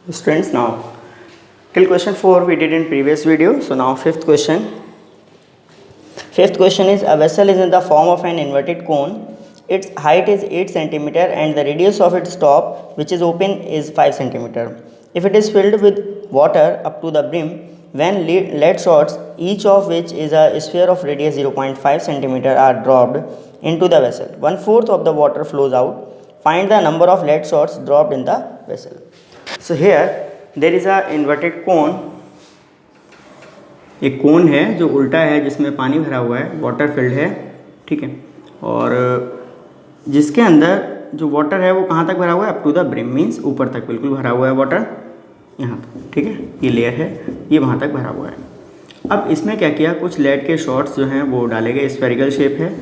Students, now till question 4 we did in previous video. So now fifth question. Fifth question is, a vessel is in the form of an inverted cone. Its height is 8 centimeter and the radius of its top, which is open, is 5 centimeter. If it is filled with water up to the brim, when lead shots, each of which is a sphere of radius 0.5 centimeter, are dropped into the vessel, 1/4 of the water flows out. Find the number of lead shots dropped in the vessel. So here there is a inverted cone. एक कोन है जो उल्टा है, जिसमें पानी भरा हुआ है, वाटर फिल्ड है, ठीक है, और जिसके अंदर जो वाटर है वो कहाँ तक भरा हुआ है, up to the brim, means ऊपर तक बिल्कुल भरा हुआ है वाटर, यहाँ तक, ठीक है, ये लेयर है, ये वहाँ तक भरा हुआ है। अब इसमें क्या किया, कुछ लेड के शॉट्स जो हैं वो डाले गए, स्फेरिकल शेप है,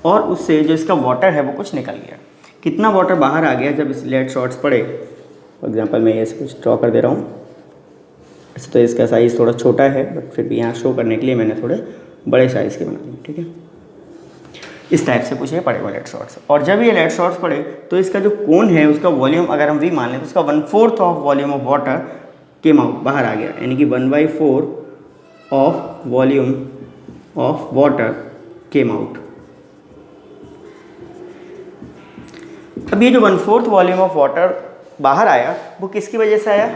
और उससे जो इसका वाटर है वो कुछ निकल गया। कितना वाटर बाहर आ गया जब इस लेड शॉट्स पड़े? फॉर एग्जांपल मैं ये कुछ ड्रॉ कर दे रहा हूँ। ऐसे तो इसका साइज़ थोड़ा छोटा है, बट फिर भी यहाँ शो करने के लिए मैंने थोड़े बड़े साइज़ के बना दिए, ठीक है। इस टाइप से कुछ ये पड़े हुए लेड शॉट्स, और जब ये लेड शॉट्स पड़े तो इसका जो कोन है उसका वॉल्यूम अगर हम V मान लें तो उसका 1/4 of volume of water came out, बाहर आ गया, यानी कि 1/4 of volume of water came out. अब ये जो 1/4 वॉल्यूम ऑफ वाटर बाहर आया वो किसकी वजह से आया?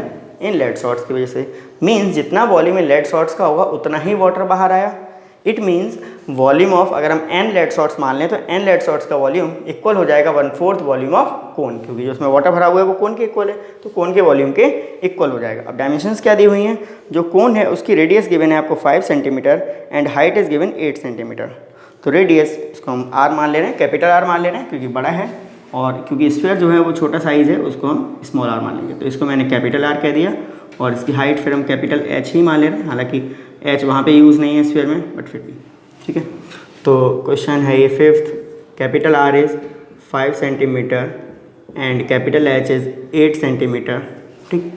इन लेड शॉट्स की वजह से। मीन्स जितना वॉल्यूम इन लेड शॉट्स का होगा उतना ही वाटर बाहर आया। इट मीन्स वॉल्यूम ऑफ, अगर हम n लेड शॉट्स मान लें तो n लेड शॉट्स का वॉल्यूम इक्वल हो जाएगा 1/4 वॉल्यूम ऑफ कोन, क्योंकि जो उसमें वाटर भरा हुआ है वो कोन के इक्वल है, तो कोन के वॉल्यूम के इक्वल हो जाएगा। अब डायमेंशंस क्या दी हुई हैं? जो कोन है उसकी रेडियस गिवन है आपको 5 centimetre and height is given 8 centimetre. तो रेडियस इसको हम r मान ले रहे हैं, कैपिटल R मान ले रहे हैं क्योंकि बड़ा है, और क्योंकि स्फीयर जो है वो छोटा साइज़ है उसको हम स्मॉल r मान लेंगे, तो इसको मैंने कैपिटल R कह दिया, और इसकी हाइट फिर हम कैपिटल H ही मान ले रहे हैं, हालांकि H वहाँ पे यूज़ नहीं है स्फीयर में, बट फिर भी ठीक है। तो क्वेश्चन है ये fifth, capital R is 5 centimetre and capital H is 8 centimetre, ठीक,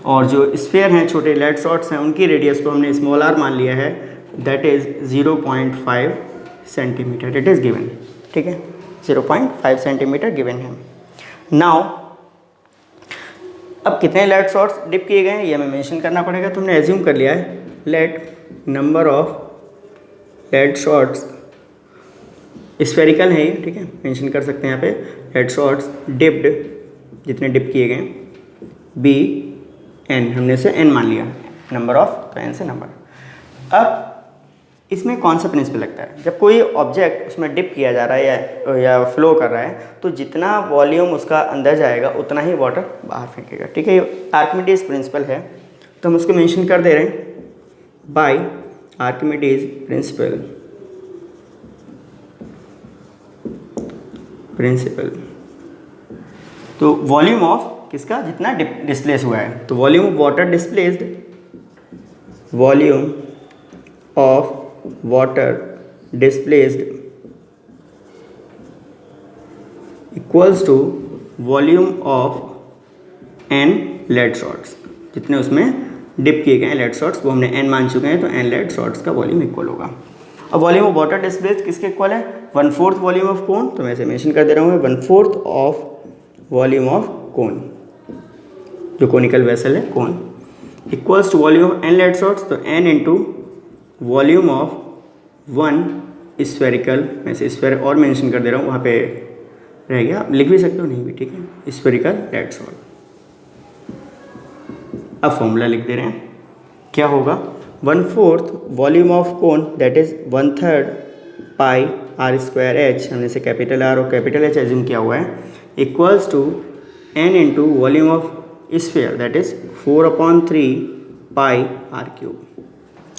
और जो स्फीयर हैं, छोटे लेड शॉट्स हैं, उनकी रेडियस को हमने स्मॉल r मान लिया है, that is 0.5 centimetre, it is given, ठीक है, 0.5 सेंटीमीटर गिवन है। नाउ अब कितने लेड शॉट्स डिप किए गए हैं ये हमें मेंशन करना पड़ेगा, तो हमने एज्यूम कर लिया है let number of lead shots, spherical है ये, ठीक है, मेंशन कर सकते हैं यहाँ पे, लेड शॉट्स डिप्ड, जितने डिप किए गए, बी एन, हमने इसे एन मान लिया, नंबर ऑफ, तो एन से नंबर। अब इसमें कौन सा प्रिंसिपल लगता है? जब कोई ऑब्जेक्ट उसमें डिप किया जा रहा है या फ्लो कर रहा है, तो जितना वॉल्यूम उसका अंदर जाएगा उतना ही वाटर बाहर फेंकेगा, ठीक है, ये आर्किमिडीज प्रिंसिपल है, तो हम उसको मेंशन कर दे रहे हैं बाय आर्किमिडीज प्रिंसिपल। तो वॉल्यूम ऑफ किसका, जितना डिस्प्लेस हुआ है, तो volume of water displaced, volume of water displaced equals to volume of N lead shots, जितने उसमें डिप किए गए हैं लेड शॉट्स वो हमने एन मान चुके हैं, तो एन लेड शॉट्स का वॉल्यूम इक्वल होगा। अब वॉल्यूम ऑफ वाटर डिस्प्लेस्ड किसके इक्वल है? 1/4 वॉल्यूम ऑफ कोन, तो मैं इसे मेंशन कर दे रहा हूँ 1/4 ऑफ वॉल्यूम ऑफ कोन, जो कोनिकल वेसल है cone, equals to volume of N lead shots, तो n into volume of 1 spherical, मैं इसे स्फेयर और मेंशन कर दे रहा हूँ, वहाँ पे रह गया, लिख भी सकते हो नहीं भी, ठीक है, स्फेरिकल लेड शॉट। अब फॉर्मूला लिख दे रहे हैं, क्या होगा, 1/4 volume of cone, that is 1/3 pi r²h, हमने इसे कैपिटल R और कैपिटल H एज्यूम किया हुआ है, equals to n into volume of sphere, that is 4/3 pi r³।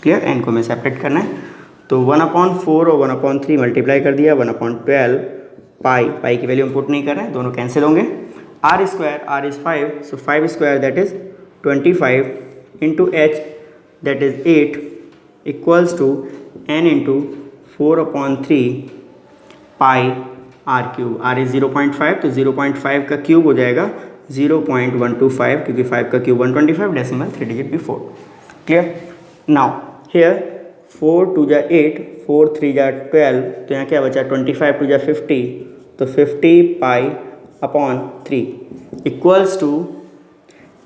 Clear? n को हमें सेपरेट करना है, तो 1/4 और 1/3 मल्टीप्लाई कर दिया, 1/12 पाई की वैल्यू हम पुट नहीं कर रहे हैं, दोनों कैंसिल होंगे, r² is 5, so 5² that is 25 into h that is 8 equals to n into 4/3 pi r³, r is 0.5, तो 0.5 का क्यूब हो जाएगा 0.125, क्योंकि 5 का cube 125, decimal 3 digit before. Clear? Now here 4 2 जा 8, 4 3 जा 12, तो यहाँ क्या बचा, 25 2 जा 50, तो 50 pi upon 3 equals to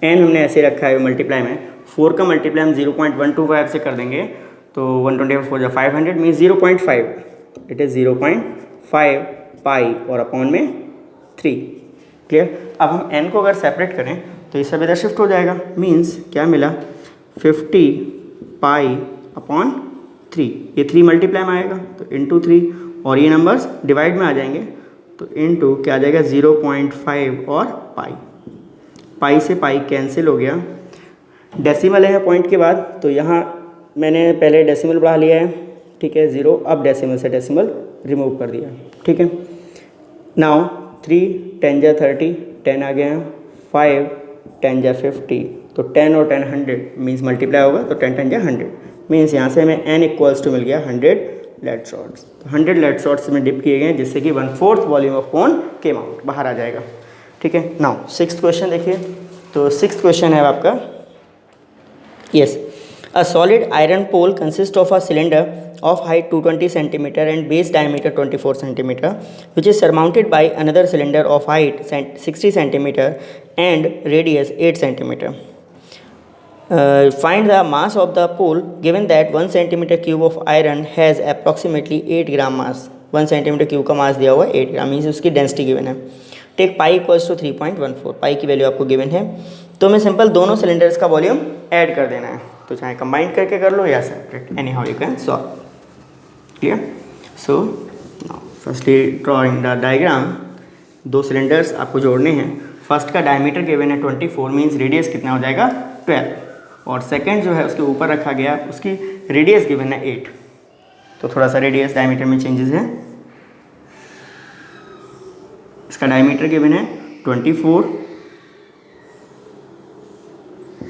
n हमने ऐसे रखा है मल्टीप्लाई में, 4 का मल्टीप्लाई हम 0.125 से कर देंगे तो 125 4 500 मीन्स 0.5, इट इज़ 0.5 पाई और अपॉन में 3। क्लियर। अब हम n को अगर सेपरेट करें तो ये सब इधर शिफ्ट हो जाएगा, मीन्स क्या मिला 50 पाई अपॉन 3, ये 3 मल्टीप्लाई में आएगा तो इंटू 3, और ये नंबर्स डिवाइड में आ जाएंगे तो इंटू क्या आ जाएगा 0.5 और पाई, पाई से पाई कैंसिल हो गया। डेसिमल है पॉइंट के बाद, तो यहाँ मैंने पहले डेसिमल बढ़ा लिया है, ठीक है 0, अब डेसिमल से डेसिमल रिमूव कर दिया, ठीक है। नाउ 3 10 जा 30, 10 आ गया, 5 10 जा 50, तो 10 और 10 100 मीन्स मल्टीप्लाई होगा तो 10 10 जा 100 मीन्स यहाँ से हमें n इक्वल्स टू मिल गया 100 लेड शॉट्स। तो 100 लेड शॉट्स में डिप किए गए जिससे कि 1/4 volume of cone came out, बाहर आ जाएगा, ठीक है। नाउ 6th क्वेश्चन देखिए, तो 6th क्वेश्चन है आपका, yes, a solid iron pole consist of a cylinder of height 220 cm and base diameter 24 cm which is surmounted by another cylinder of height 60 cm and radius 8 cm. Find the mass of the pole given that 1 cm cube of iron has approximately 8 gram mass. 1 cm cube का मास दिया हुआ है 8 ग्राम, means उसकी density given है। Take pi equals to 3.14, पाई की value आपको given है, तो हमें सिंपल दोनों सिलेंडर्स का वॉल्यूम ऐड कर देना है, तो चाहे कंबाइन करके कर लो या separate, any how you can solve. Clear. So now firstly drawing the diagram, 2 cylinders आपको जोड़ने हैं। फर्स्ट का डायमीटर गिवन है 24 मीन्स रेडियस कितना हो जाएगा 12, और सेकंड जो है उसके ऊपर रखा गया उसकी रेडियस गिवन है 8, तो थोड़ा सा रेडियस डायमीटर में चेंजेस है। इसका डायमीटर गिवन है 24,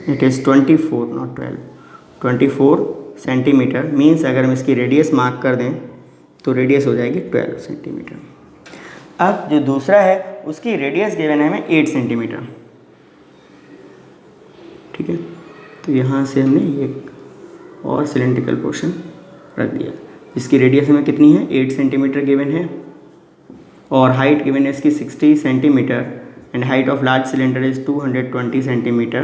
it is 24 not 12, 24 centimetre means अगर हम इसकी रेडियस मार्क कर दें तो रेडियस हो जाएगी 12 सेंटीमीटर। अब जो दूसरा है उसकी रेडियस गिवन है हमें 8 सेंटीमीटर, ठीक है। तो यहाँ से हमने एक और सिलेंड्रिकल पोर्शन रख दिया, इसकी रेडियस हमें कितनी है 8 सेंटीमीटर गिवन है, और हाइट गिवन है इसकी 60 centimetre and height of large cylinder is 220 centimetre.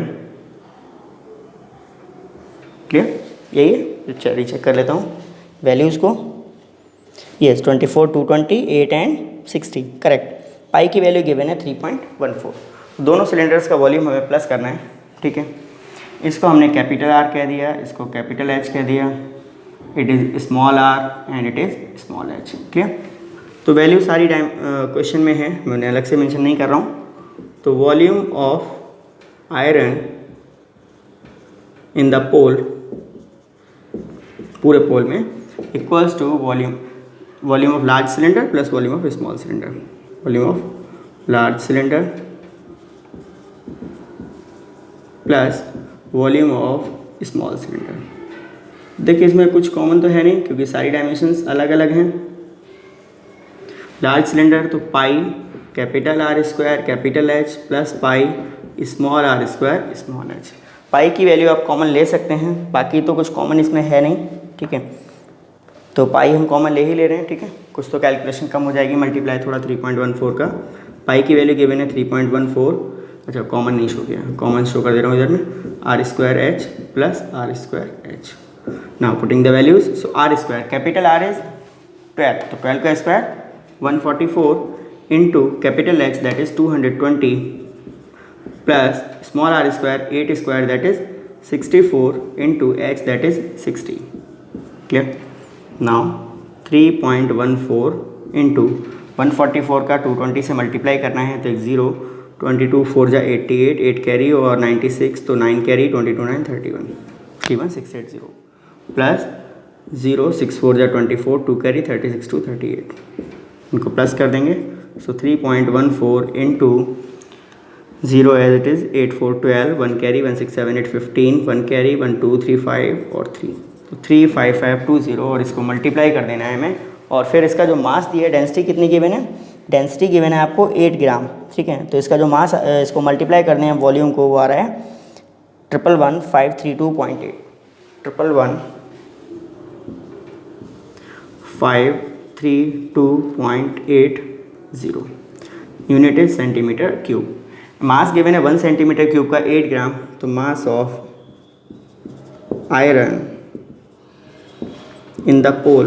Clear, यही है। चलिए चेक कर लेता हूँ वैल्यूज़ को, यस 24 220 8 एंड 60 करेक्ट। पाई की वैल्यू गिवन है 3.14, दोनों सिलेंडर्स का वॉल्यूम हमें प्लस करना है, ठीक है। इसको हमने कैपिटल आर कह दिया, इसको कैपिटल एच कह दिया, it is small R and it is small H. Clear. तो वैल्यू सारी क्वेश्चन में है, मैं उन्हें अलग से मेंशन नहीं कर रहा हूँ। तो volume of iron in the pole, पूरे पोल में, equals to volume of large cylinder plus volume of small cylinder, volume of large cylinder plus volume of small cylinder. देखिए इसमें कुछ कॉमन तो है नहीं क्योंकि सारी डायमेंशंस अलग अलग हैं। लार्ज सिलेंडर तो pi capital R square capital H plus pi small R square small H. Pi की वैल्यू आप कॉमन ले सकते हैं, बाकी तो कुछ कॉमन इसमें है नहीं, ठीक है। तो पाई हम कॉमन ले ही ले रहे हैं, ठीक है। कुछ तो कैलकुलेशन कम हो जाएगी, मल्टीप्लाई थोड़ा 3.14 का, पाई की वैल्यू गिवन है 3.14। अच्छा कॉमन नहीं शो किया, कॉमन शो कर दे रहा हूँ इधर में, R square H plus R square H. Now putting the values, so R square capital R is 12, तो 12 का square 144 into capital H that is 220 plus small R square 8 square that is 64 into H that is 60। Clear. Now 3.14 into 144 का 220 से multiply करना है तो एक 0, 22 4 जा 88, 8 carry और 96 तो 9 कैरी, 22 9 31, 31680 प्लस 0 6 4 जा 24, 2 कैरी 36 2 38, इनको प्लस कर देंगे। So 3.14 into 0 as it is 8 4 12, 1 carry 1 6 7 8 15, 1 carry 1 2 3 5 और 3, तो 35520 और इसको मल्टीप्लाई कर देना है हमें। और फिर इसका जो मास दिया है, डेंसिटी कितनी गिवन है, डेंसिटी गिवन है आपको 8 ग्राम, ठीक है। तो इसका जो मास इसको मल्टीप्लाई करने हैं वॉल्यूम को, वो आ रहा है 111,532.8, 111,532.80, unit is centimetre cube mass given है 1 सेंटीमीटर क्यूब का 8 ग्राम, तो mass of iron in the pole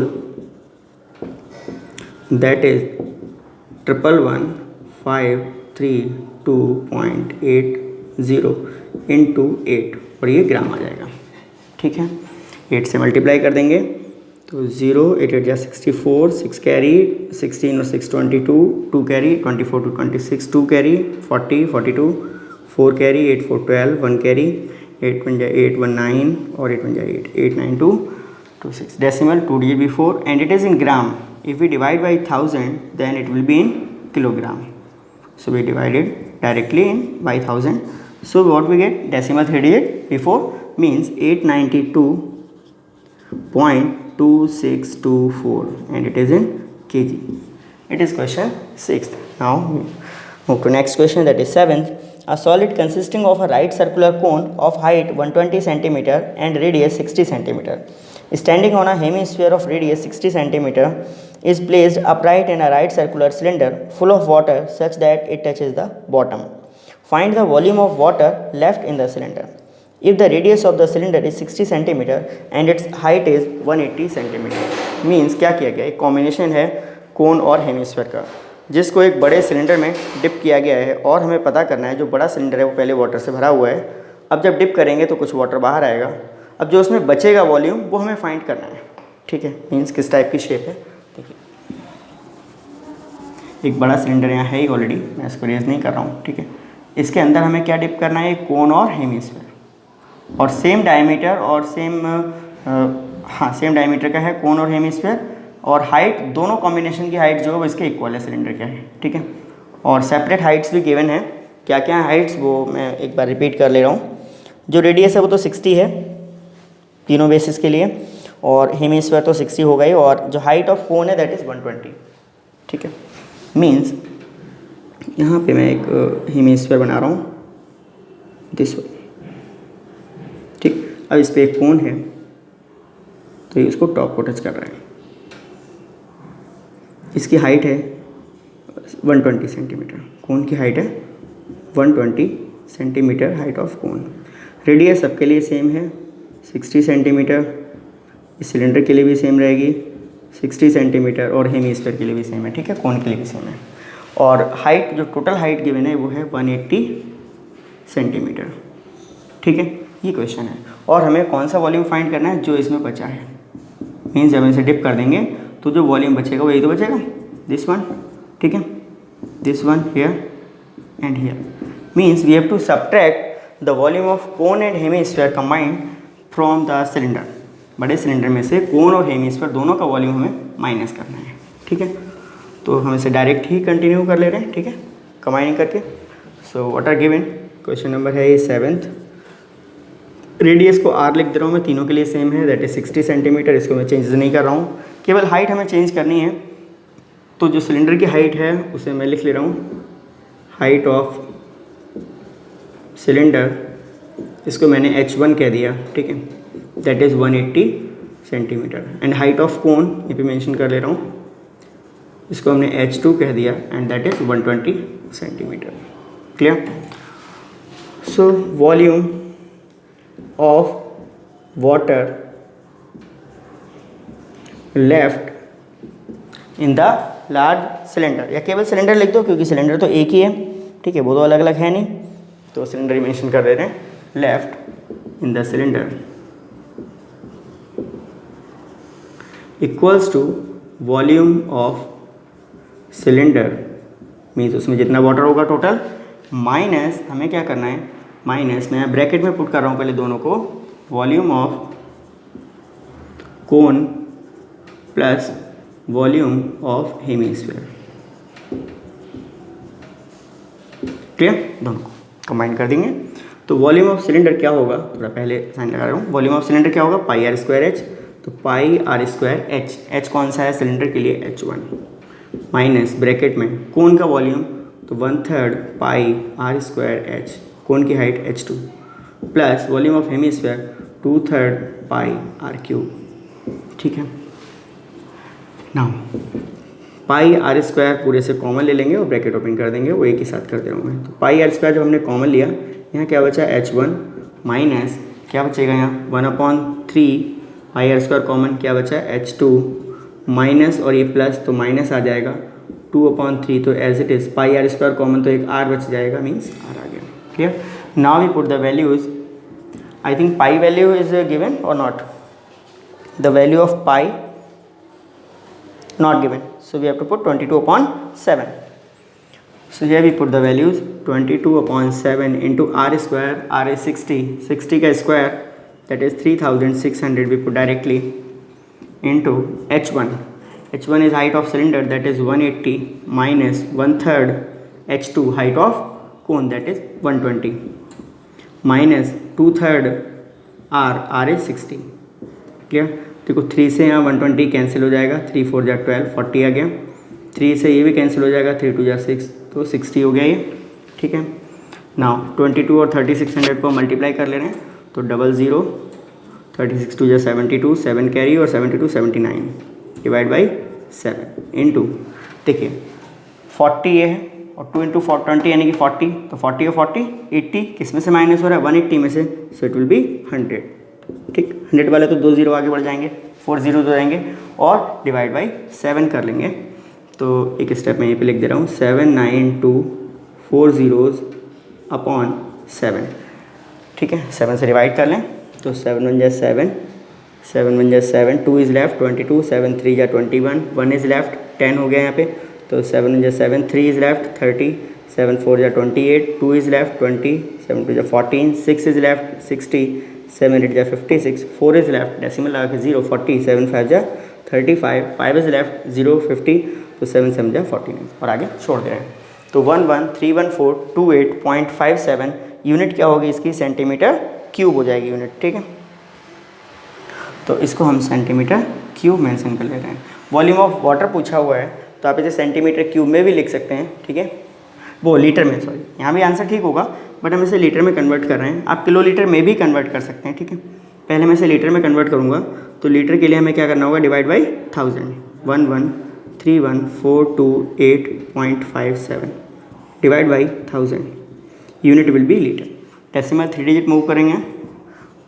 that is 111532.80 into 8 और ये ग्राम आ जाएगा। ठीक है, 8 से मल्टीप्लाई कर देंगे तो 0 8 8 जा 64, 6 कैरी 16 और 6 22, 2 carry 24 to 26, 2 carry 40 42, 4 carry 8 4 12, 1 carry 8 1 जा 8 1 9 और 8 1 जा 8 8 9 2 2 6 decimal 2 digit before and it is in gram. If we divide by 1000 then it will be in kilogram. So we divided directly in by 1000. So what we get, decimal 3 digit before means 892.2624 and it is in kg. It is question 6th. Now move to next question, that is 7th. A solid consisting of a right circular cone of height 120 cm and radius 60 cm standing on a hemisphere of radius 60 cm is placed upright in a right circular cylinder full of water such that it touches the bottom. Find the volume of water left in the cylinder. If the radius of the cylinder is 60 cm and its height is 180 cm, means क्या किया गया, एक combination है कोन और hemisphere का जिसको एक बड़े सिलेंडर में डिप किया गया है और हमें पता करना है जो बड़ा सिलेंडर है वो पहले वाटर से भरा हुआ है। अब जब डिप करेंगे तो कुछ वाटर बाहर आएगा, अब जो उसमें बचेगा वॉल्यूम वो हमें फाइंड करना है। ठीक है, मीन्स किस टाइप की शेप है, देखिए एक बड़ा सिलेंडर यहाँ है ही ऑलरेडी, मैं इसको रेज नहीं कर रहा हूँ। ठीक है, इसके अंदर हमें क्या डिप करना है, कोन और हेमिस्फीयर और सेम डायमीटर और सेम डायमीटर का है कोन और हेमिस्फीयर और हाइट, दोनों कॉम्बिनेशन की हाइट जो है वो इसके इक्वल है सिलेंडर क्या है। ठीक है, और सेपरेट हाइट्स भी गिवन है, क्या क्या हाइट्स वो मैं एक बार रिपीट कर ले रहा हूँ। जो रेडियस है वो तो 60 है तीनों बेसिस के लिए और हेमिस्फीयर तो 60 हो गई और जो हाइट ऑफ कोन है दैट इज़ 120। ठीक है, मीन्स यहाँ पे मैं एक हेमिस्फीयर बना रहा हूँ दिस वे। ठीक, अब इस पर एक कोन है तो ये उसको टॉप को टच कर रहा है, इसकी हाइट है 120 सेंटीमीटर, कोन की हाइट है 120 centimetre height of cone. Radius सबके लिए सेम है 60 सेंटीमीटर, इस सिलेंडर के लिए भी सेम रहेगी 60 सेंटीमीटर और हेमिस्फीयर के लिए भी सेम है। ठीक है, कोन के लिए भी सेम है और हाइट जो टोटल हाइट गिवन है वो है 180 सेंटीमीटर। ठीक है, ये क्वेश्चन है और हमें कौन सा वॉल्यूम फाइंड करना है, जो इसमें बचा है। मीन्स जब इसे डिप कर देंगे तो जो वॉल्यूम बचेगा वो यही तो बचेगा, दिस वन। ठीक है, this one here and here, means we have to subtract the volume of cone and hemisphere combined from the cylinder. बड़े सिलेंडर में से कोन और हेमिस्फीयर दोनों का वॉल्यूम हमें माइनस करना है। ठीक है, तो हम इसे डायरेक्ट ही कंटिन्यू कर ले रहे हैं। ठीक है, कंबाइनिंग करके। So what are given, question number है ये 7th। रेडियस को r लिख दे रहा हूँ मैं, तीनों के लिए सेम है दैट इज 60 सेंटीमीटर, इसको मैं चेंज नहीं कर रहा हूँ, केवल हाइट हमें चेंज करनी है। तो जो सिलेंडर की हाइट है उसे मैं लिख ले रहा हूँ हाइट ऑफ सिलेंडर, इसको मैंने h1 कह दिया। ठीक है, that is 180 centimetre and height of cone ये भी मेंशन कर ले रहा हूँ, इसको हमने h2 कह दिया and that is 120 centimetre. Clear. So volume of water left in the large cylinder, या केवल सिलेंडर लिख दो क्योंकि सिलेंडर तो एक ही है। ठीक है, वो तो अलग अलग है नहीं, तो सिलेंडर ही मेंशन कर दे रहे हैं, left in the cylinder equals to volume of cylinder, means उसमें जितना वाटर होगा टोटल, माइनस हमें क्या करना है, माइनस मैं ब्रैकेट में पुट कर रहा हूँ पहले दोनों को, volume of cone plus volume of hemisphere. Clear, दोनों को कंबाइन कर देंगे तो वॉल्यूम ऑफ सिलेंडर क्या होगा, थोड़ा पहले साइन लगा रहा हूँ। वॉल्यूम ऑफ सिलेंडर क्या होगा, पाई आर स्क्वायर एच, तो पाई आर स्क्वायर एच, एच कौन सा है सिलेंडर के लिए, H1, माइनस ब्रैकेट में कोन का वॉल्यूम तो 1/3 pi R square H, cone की height H2, plus volume of hemisphere 2/3 pi R cube. ठीक है, नाउ पाई आर स्क्वायर पूरे से कॉमन ले लेंगे और ब्रैकेट ओपन कर देंगे, वो एक ही साथ कर दे रहा हूँ मैं। तो पाई आर स्क्वायर जब हमने कॉमन लिया, यहाँ क्या बचा H1 माइनस क्या बचेगा यहाँ 1/3 पाई आर स्क्वायर कॉमन क्या बचा H2 माइनस और ये प्लस तो माइनस आ जाएगा 2/3 तो as it is pi R square common तो एक r बच जाएगा, मीन्स r आ गया। Clear? Now we put the values. I think pi value is given और not, the value of pi not given, so we have to put 22/7. So here we put the values 22/7 into r square, r is 60 का square that is 3600 we put directly into h1 is height of cylinder that is 180 minus 1/3 h2 height of cone that is 120 minus 2/3 r is 60. clear? देखो 3 से यहाँ 120 cancel हो जाएगा, 3 4 जा 12 40 आ गया, 3 से ये भी कैंसिल हो जाएगा, 3 2 जा 6 तो 60 हो गया ये। ठीक है, नाउ 22 और 3600 को मल्टीप्लाई कर ले रहे हैं तो 00 36 2 जा 72 7 कैरी और 72 79 डिवाइड बाई 7 इंटू देखिए 40 ये है और 2 इंटू 20 यानी कि 40 तो 40 और 40 80 किस में से माइनस हो रहा है 180 में से, सो इट विल बी 100। ठीक, 100 वाले तो 2 0 आगे बढ़ जाएंगे, 4 0 हो जाएंगे और डिवाइड बाई 7 कर लेंगे। तो एक स्टेप मैं ये पे लिख दे रहा हूँ 792 4 zeros अपॉन 7। ठीक है, 7 से डिवाइड कर लें तो 7 1 जा 7 7 1 जा 7 2 इज़ लेफ्ट 22 7 3 जा 21 1 इज़ लेफ्ट 10 हो गया यहाँ पे तो 7 1 जा 7 3 इज़ लेफ्ट 30 7 4 जा 28 2 इज़ लेफ्ट 20 7 2 जा 14 6 इज़ लेफ्ट 60 7 8 जा 56 4 इज़ लेफ्ट डेसिमल लगा के 0 40 7 5 जा 35 5 इज़ लेफ्ट 0 50 तो 7 7 जा 49 और आगे छोड़ दे रहे हैं। तो 113142.57 यूनिट क्या होगी इसकी सेंटीमीटर क्यूब हो जाएगी यूनिट। ठीक है, तो इसको हम सेंटीमीटर क्यूब मेंशन कर ले रहे हैं। वॉल्यूम ऑफ वाटर पूछा हुआ है तो आप इसे सेंटीमीटर क्यूब में भी लिख सकते हैं। ठीक है, वो लीटर में, सॉरी यहाँ भी आंसर ठीक होगा बट हम इसे लीटर में कन्वर्ट कर रहे हैं, आप किलो लीटर में भी कन्वर्ट कर सकते हैं। ठीक है, पहले मैं इसे लीटर में कन्वर्ट करूँगा तो लीटर के लिए हमें क्या करना होगा divide by 1000 113142.57 divide by 1000 unit will B litre. Decimal 3 digit move करेंगे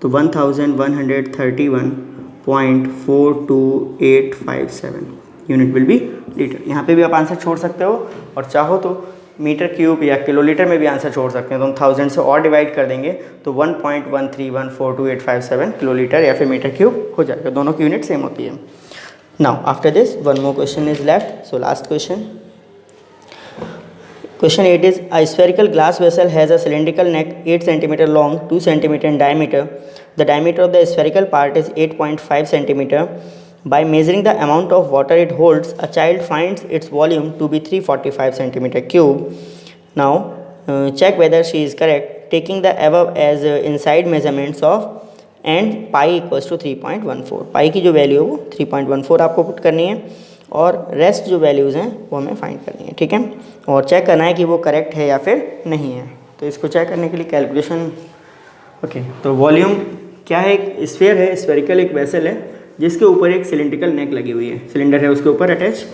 तो 1131.42857 यूनिट विल बी लीटर। यहाँ पे भी आप आंसर छोड़ सकते हो और चाहो तो मीटर क्यूब या किलोलीटर में भी आंसर छोड़ सकते हैं। तो हम 1000 से और डिवाइड कर देंगे तो 1.13142.857 किलोलीटर या फिर मीटर क्यूब हो जाएगा, दोनों की यूनिट सेम होती है। Now after this one more question is left, so last question. Question 8 is a spherical glass vessel has a cylindrical neck 8 cm long, 2 cm in diameter. The diameter of the spherical part is 8.5 cm. By measuring the amount of water it holds, a child finds its volume to be 345 cm cube. Now check whether she is correct, taking the above as inside measurements of and pi equals to 3.14. पाई की जो value है वो 3.14 आपको put करनी है और rest जो values हैं वो हमें फाइंड करनी है। ठीक है, और चेक करना है कि वो करेक्ट है या फिर नहीं है। तो इसको चेक करने के लिए कैलकुलेशन, ओके, तो वॉल्यूम क्या है, एक स्फीयर है, स्फेरिकल एक वेसल है जिसके ऊपर एक सिलेंड्रिकल नेक लगी हुई है, सिलेंडर है उसके ऊपर अटैच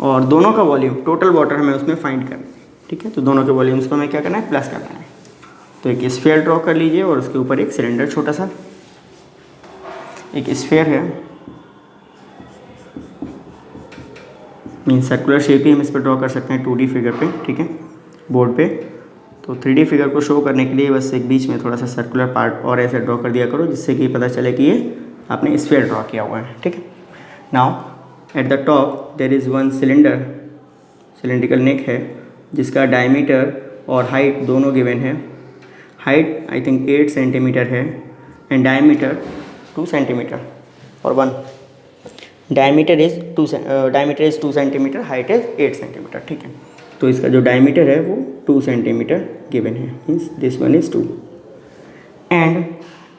और दोनों का वॉल्यूम टोटल वाटर हमें उसमें फाइंड करना है। ठीक है, तो दोनों के वॉल्यूम्स को हमें क्या करना है प्लस करना है। तो एक स्फीयर ड्रॉ कर लीजिए और उसके ऊपर एक सिलेंडर छोटा सा, एक स्फीयर है मीन सर्कुलर शेप ही हम इस पर ड्रॉ कर सकते हैं 2D फिगर पे। ठीक है, बोर्ड पे। तो 3D फिगर को शो करने के लिए बस एक बीच में थोड़ा सा सर्कुलर पार्ट और ऐसे ड्रॉ कर दिया करो जिससे कि पता चले कि ये आपने स्फीयर ड्रॉ किया हुआ है। ठीक है, now at the top there is one cylinder, cylindrical neck है जिसका डायमीटर और हाइट दोनों गिवन है। हाइट आई थिंक 8 सेंटीमीटर है एंड डायमीटर 2 सेंटीमीटर और 1 diameter is 2 centimetre, height is 8 centimetre. ठीक है, तो इसका जो डायमीटर है वो 2 सेंटीमीटर गिवन है, means this one is 2 and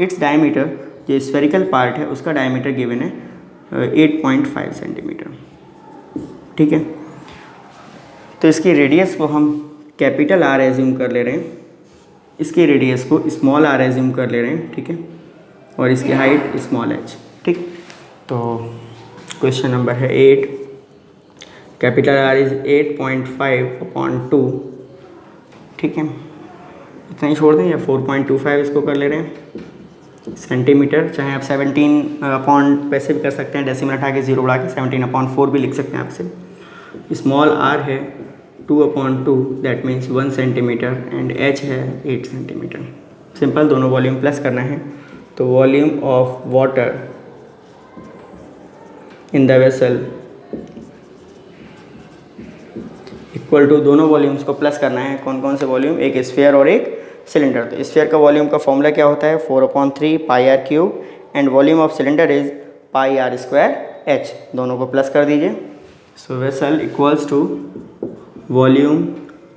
it's diameter, जो स्फेरिकल पार्ट है उसका डायमीटर गिवन है 8.5 सेंटीमीटर। ठीक है, तो इसकी रेडियस को हम कैपिटल R एज्यूम कर ले रहे हैं, इसकी रेडियस को स्मॉल r एज्यूम कर ले रहे हैं। ठीक है, और इसकी हाइट स्मॉल h। ठीक, तो क्वेश्चन नंबर है 8, कैपिटल आर इज 8.5/2, ठीक है, इतना ही छोड़ दें या 4.25 इसको कर ले रहे हैं सेंटीमीटर, चाहे आप 17 वैसे भी कर सकते हैं, डेसिमल हटा के 0 बढ़ा के 17/4 भी लिख सकते हैं आपसे। स्मॉल आर है 2/2, that means 1 centimetre, and H है 8 सेंटीमीटर। सिंपल, दोनों वॉल्यूम प्लस करना है। तो volume of water in the vessel equal to, दोनों वॉल्यूम्स को प्लस करना है। कौन कौन से वॉल्यूम, एक स्फीयर और एक सिलेंडर। तो स्फीयर का वॉल्यूम का फॉर्मूला क्या होता है, 4/3 πr3, and volume of cylinder is πr²h। दोनों को प्लस कर दीजिए। So vessel equals to volume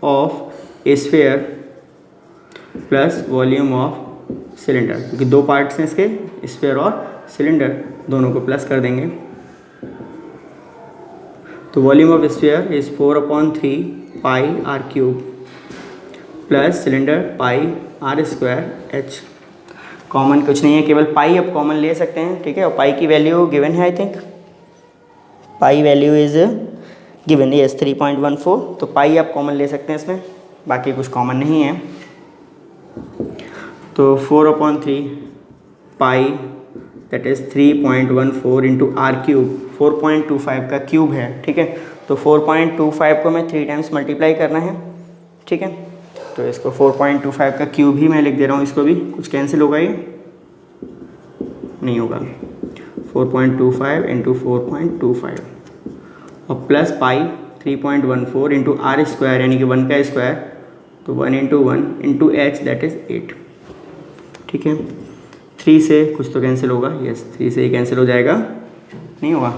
of sphere plus volume of cylinder, क्योंकि दो पार्ट्स हैं इसके, स्फीयर और सिलेंडर, दोनों को प्लस कर देंगे। तो volume of sphere is 4/3 πr³ plus cylinder πr²h। Common कुछ नहीं है, केवल पाई अब कॉमन ले सकते हैं, ठीक है। और पाई की वैल्यू गिवन है, आई think pi value is given, yes 3.14। तो पाई आप कॉमन ले सकते हैं इसमें, बाकी कुछ कॉमन नहीं है। तो 4/3 पाई दैट इज़ 3.14 इंटू r³, 4.25 का क्यूब है, ठीक है। तो 4.25 को मैं 3 टाइम्स मल्टीप्लाई करना है, ठीक है। तो इसको 4.25 का क्यूब ही मैं लिख दे रहा हूँ, इसको भी कुछ कैंसिल होगा, ये नहीं होगा। 4.25 इंटू 4.25 और प्लस पाई 3.14 इंटू r² यानी कि 1 का स्क्वायर, तो 1 into 1 into h that is 8, ठीक है। 3 से कुछ तो कैंसिल होगा, यस 3 से ही कैंसिल हो जाएगा, नहीं होगा।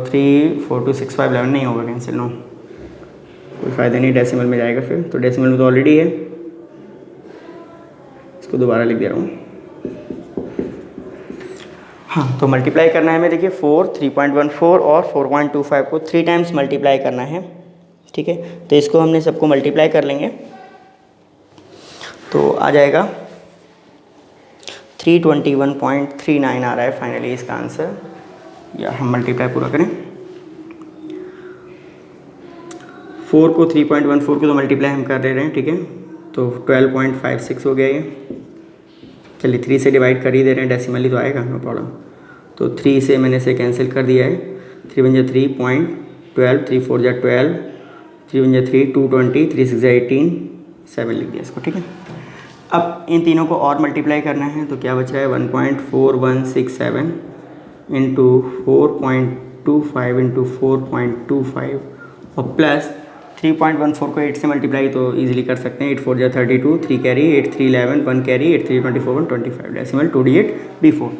3 4 2 6 5 11 नहीं होगा कैंसिल, नो, कोई फ़ायदा नहीं, डेसिमल में जाएगा फिर। तो डेसिमल में तो ऑलरेडी है, इसको दोबारा लिख दे रहा हूँ। हाँ, तो मल्टीप्लाई करना है हमें, देखिए 4, 3.14 और 4.25 को 3 टाइम्स मल्टीप्लाई करना है, ठीक है। तो इसको हमने सबको मल्टीप्लाई कर लेंगे, तो आ जाएगा 321.39 आ रहा है फाइनली इसका आंसर। या हम मल्टीप्लाई पूरा करें, 4 को 3.14 को तो मल्टीप्लाई हम कर ले रहे हैं, ठीक है। तो 12.56 हो गया ये। चलिए 3 से डिवाइड कर ही दे रहे हैं, डेसिमली तो आएगा, नो प्रॉब्लम। तो 3 से मैंने से कैंसिल कर दिया है, 3 × 3.12, 3 4 12, 3 × 3 220, 3 6 18, 7 लिख दिया इसको, ठीक है। अब इन तीनों को और मल्टीप्लाई करना है, तो क्या बच रहा है 1.4167 इंटू 4.25 इंटू 4.25 और प्लस 3.14 को 8 से मल्टीप्लाई तो इजीली कर सकते हैं, 8 4 32, 3 carry, 8 3 11, 1 carry, 8 3 24, 1 25, decimal 2d8 b4।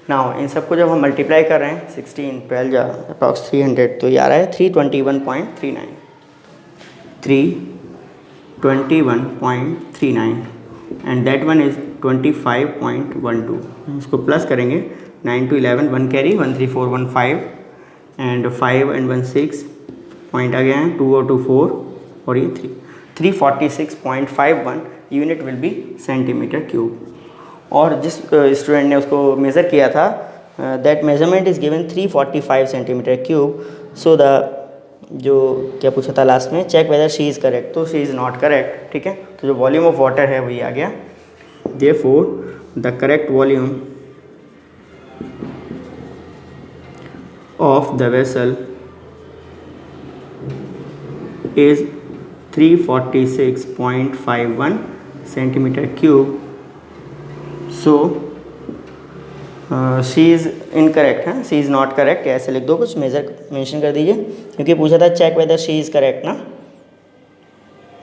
Now in सबको जब हम मल्टीप्लाई कर रहे हैं 16 12 अप्रॉक्स 300, तो ये आ रहा है 321.39, 321.39 एंड दैट वन इज़ 25.12। इसको प्लस करेंगे, 9 2 11, 1 कैरी, 1 3 4 1 5 एंड 5 एंड 1 6, पॉइंट आ गया है 2 और 2 4 और ये 3, 346.51 unit will be centimetre cube. और जिस स्टूडेंट ने उसको मेज़र किया था, that measurement is given 345 centimetre cube. So the जो क्या पूछा था लास्ट में, check whether she is correct, तो शी इज़ नॉट करेक्ट, ठीक है। तो जो वॉल्यूम ऑफ वाटर है वही आ गया। Therefore the correct volume of the vessel is 346.51 centimeter cube. So she is incorrect, है, she is not correct, ऐसे लिख दो, कुछ मेंशन कर दीजिए, क्योंकि पूछा था check whether she is correct ना,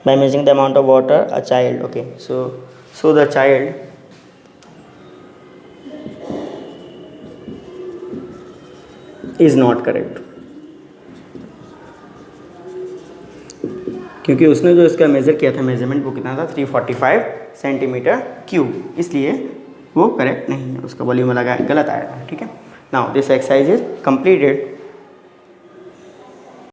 by measuring the amount of water a child, okay, so the child is not correct, क्योंकि उसने जो इसका मेज़र किया था, मेजरमेंट वो कितना था 345 सेंटीमीटर क्यूब, इसलिए वो करेक्ट नहीं है, उसका वॉल्यूम लगा गलत आया था, ठीक है। Now this exercise is completed.